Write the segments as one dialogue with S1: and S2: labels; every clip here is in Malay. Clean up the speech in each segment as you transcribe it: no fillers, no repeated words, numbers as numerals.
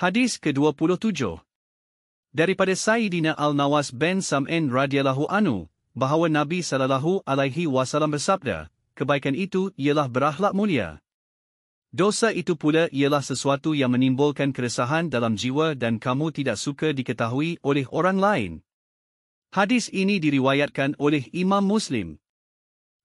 S1: Hadis ke-27. Daripada Sayyidina Al-Nawas bin Sam'in radhiyallahu anhu, bahawa Nabi SAW bersabda, kebaikan itu ialah berakhlak mulia. Dosa itu pula ialah sesuatu yang menimbulkan keresahan dalam jiwa dan kamu tidak suka diketahui oleh orang lain. Hadis ini diriwayatkan oleh Imam Muslim.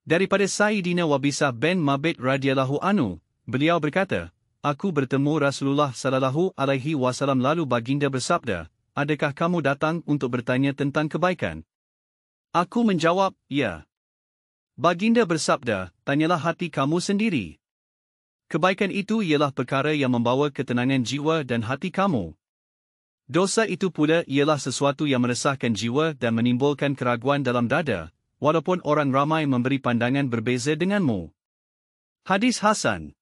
S1: Daripada Sayyidina Wabisah bin Mabit radhiyallahu anhu, beliau berkata, aku bertemu Rasulullah SAW lalu baginda bersabda, adakah kamu datang untuk bertanya tentang kebaikan? Aku menjawab, ya. Baginda bersabda, tanyalah hati kamu sendiri. Kebaikan itu ialah perkara yang membawa ketenangan jiwa dan hati kamu. Dosa itu pula ialah sesuatu yang meresahkan jiwa dan menimbulkan keraguan dalam dada, walaupun orang ramai memberi pandangan berbeza denganmu. Hadis Hasan.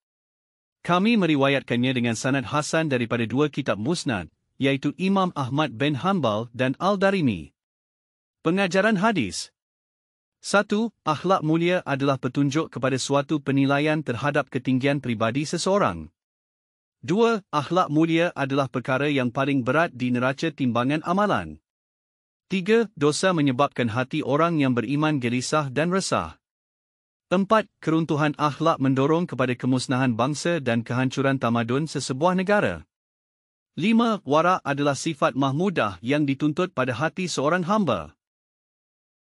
S1: Kami meriwayatkannya dengan sanad Hasan daripada dua kitab musnad, iaitu Imam Ahmad bin Hanbal dan Al-Darimi. Pengajaran hadis. 1. Akhlak mulia adalah petunjuk kepada suatu penilaian terhadap ketinggian pribadi seseorang. 2. Akhlak mulia adalah perkara yang paling berat di neraca timbangan amalan. 3. Dosa menyebabkan hati orang yang beriman gelisah dan resah. 4. Keruntuhan akhlak mendorong kepada kemusnahan bangsa dan kehancuran tamadun sesebuah negara. 5. Wara' adalah sifat mahmudah yang dituntut pada hati seorang hamba.